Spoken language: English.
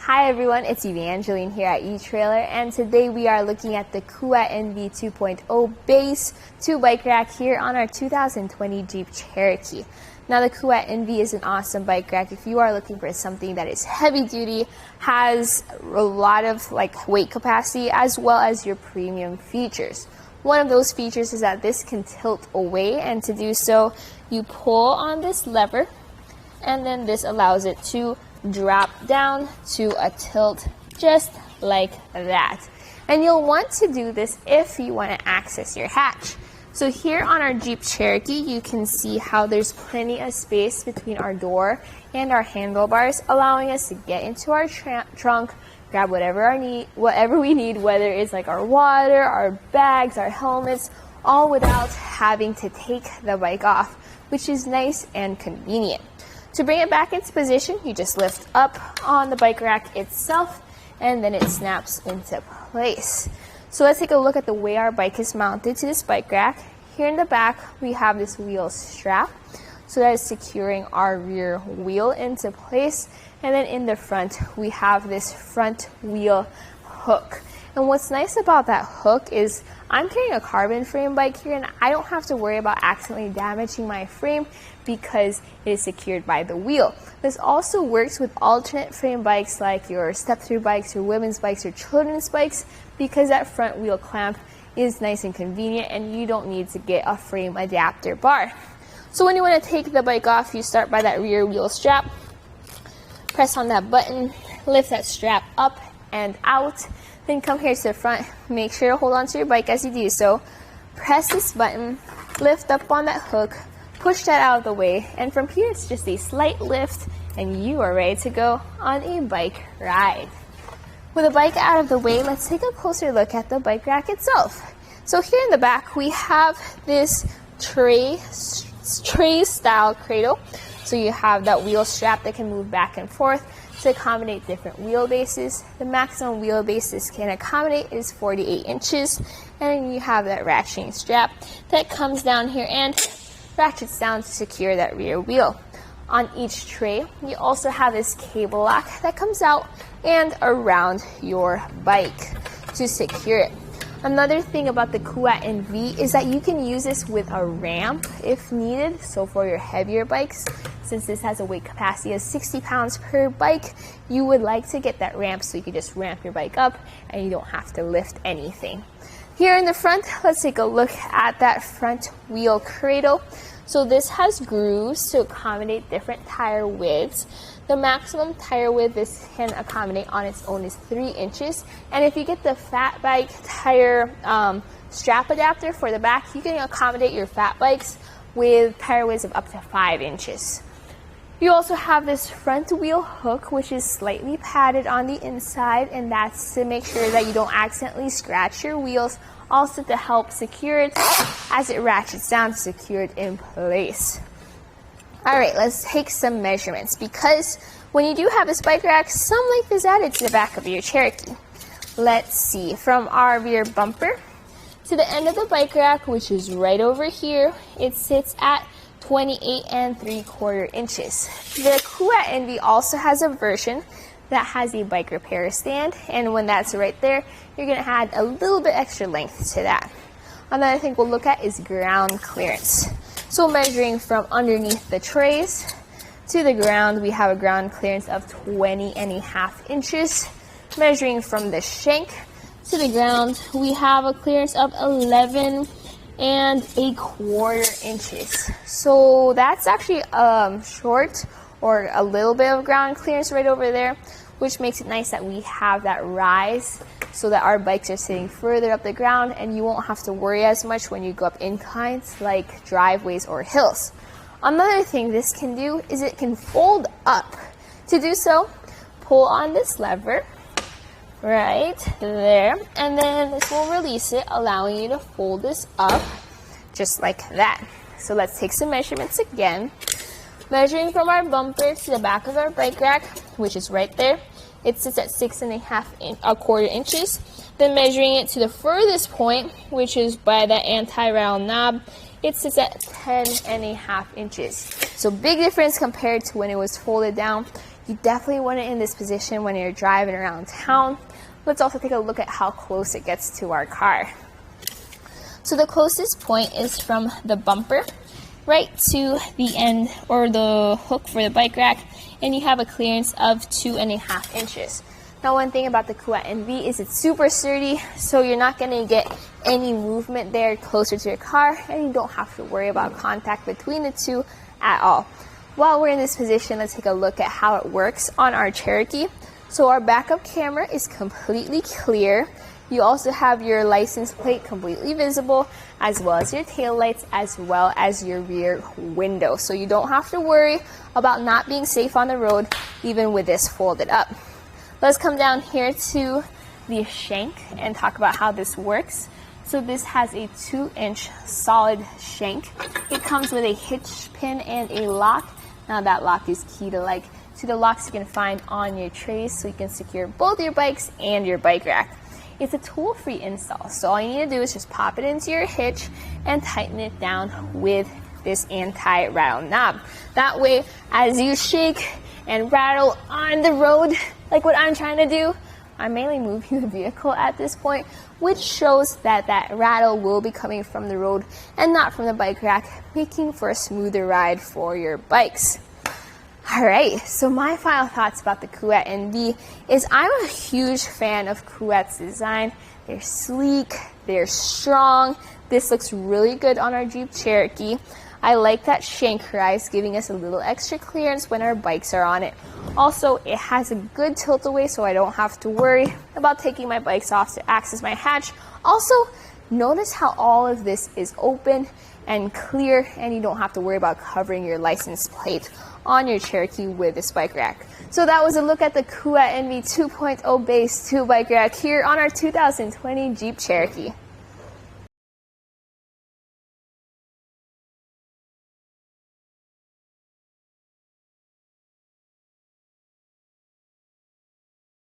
Hi everyone, it's Evangeline here at eTrailer, and today we are looking at the Kuat NV 2.0 base 2 bike rack here on our 2020 Jeep Cherokee. Now the Kuat NV is an awesome bike rack if you are looking for something that is heavy duty, has a lot of weight capacity, as well as your premium features. One of those features is that this can tilt away, and to do so, you pull on this lever, and then this allows it to drop down to a tilt just like that. And you'll want to do this if you want to access your hatch. So here on our Jeep Cherokee, you can see how there's plenty of space between our door and our handlebars, allowing us to get into our trunk, grab whatever we need, whether it's like our water, our bags, our helmets, all without having to take the bike off, which is nice and convenient. To bring it back into position, you just lift up on the bike rack itself, and then it snaps into place. So let's take a look at the way our bike is mounted to this bike rack. Here in the back, we have this wheel strap, so that is securing our rear wheel into place. And then in the front, we have this front wheel hook. And what's nice about that hook is I'm carrying a carbon frame bike here, and I don't have to worry about accidentally damaging my frame because it is secured by the wheel. This also works with alternate frame bikes like your step-through bikes, your women's bikes, or children's bikes, because that front wheel clamp is nice and convenient and you don't need to get a frame adapter bar. So when you want to take the bike off, you start by that rear wheel strap, press on that button, lift that strap up and out, then come here to the front. Make sure to hold on to your bike as you do so. Press this button, lift up on that hook, push that out of the way, and from here it's just a slight lift and you are ready to go on a bike ride. With the bike out of the way, let's take a closer look at the bike rack itself. So here in the back we have this tray style cradle. So you have that wheel strap that can move back and forth to accommodate different wheelbases. The maximum wheelbase this can accommodate is 48 inches. And then you have that ratcheting strap that comes down here and ratchets down to secure that rear wheel. On each tray, you also have this cable lock that comes out and around your bike to secure it. Another thing about the Kuat NV is that you can use this with a ramp if needed. So for your heavier bikes, since this has a weight capacity of 60 pounds per bike, you would like to get that ramp so you can just ramp your bike up and you don't have to lift anything. Here in the front, let's take a look at that front wheel cradle. So this has grooves to accommodate different tire widths. The maximum tire width this can accommodate on its own is 3 inches. And if you get the fat bike tire strap adapter for the back, you can accommodate your fat bikes with tire widths of up to 5 inches. You also have this front wheel hook, which is slightly padded on the inside, and that's to make sure that you don't accidentally scratch your wheels, also to help secure it as it ratchets down to secure it in place. Alright, let's take some measurements, because when you do have this bike rack, some length is added to the back of your Cherokee. Let's see, from our rear bumper to the end of the bike rack, which is right over here, it sits at 28 3/4 inches. The Kuat NV also has a version that has a bike repair stand, and when that's right there, you're going to add a little bit extra length to that. Another thing we'll look at is ground clearance. So measuring from underneath the trays to the ground, we have a ground clearance of 20.5 inches. Measuring from the shank to the ground, we have a clearance of 11.25 inches. So that's actually short, or a little bit of ground clearance right over there, which makes it nice that we have that rise so that our bikes are sitting further up the ground and you won't have to worry as much when you go up inclines like driveways or hills. Another thing this can do is it can fold up. To do so, pull on this lever right there, and then this will release it, allowing you to fold this up just like that. So let's take some measurements again. Measuring from our bumper to the back of our bike rack, which is right there, it sits at 6.25 inches. Then measuring it to the furthest point, which is by the anti-rattle knob, it sits at 10.5 inches. So big difference compared to when it was folded down. You definitely want it in this position when you're driving around town. Let's also take a look at how close it gets to our car. So the closest point is from the bumper right to the end or the hook for the bike rack, and you have a clearance of 2.5 inches. Now, one thing about the Kuat NV is it's super sturdy, so you're not going to get any movement there closer to your car, and you don't have to worry about contact between the two at all. While we're in this position, let's take a look at how it works on our Cherokee. So our backup camera is completely clear. You also have your license plate completely visible, as well as your tail lights, as well as your rear window. So you don't have to worry about not being safe on the road, even with this folded up. Let's come down here to the shank and talk about how this works. So this has a 2-inch solid shank. It comes with a hitch pin and a lock. Now that lock is key to the locks you can find on your trays, so you can secure both your bikes and your bike rack. It's a tool-free install, so all you need to do is just pop it into your hitch and tighten it down with this anti-rattle knob. That way, as you shake and rattle on the road, like what I'm trying to do, I'm mainly moving the vehicle at this point, which shows that that rattle will be coming from the road and not from the bike rack, making for a smoother ride for your bikes. Alright, so my final thoughts about the Kuat NV is I'm a huge fan of Kuat's design. They're sleek, they're strong. This looks really good on our Jeep Cherokee. I like that shank rise, giving us a little extra clearance when our bikes are on it. Also, it has a good tilt away, so I don't have to worry about taking my bikes off to access my hatch. Also, notice how all of this is open and clear, and you don't have to worry about covering your license plate on your Cherokee with this bike rack. So that was a look at the Kuat NV 2.0 Base 2 bike rack here on our 2020 Jeep Cherokee.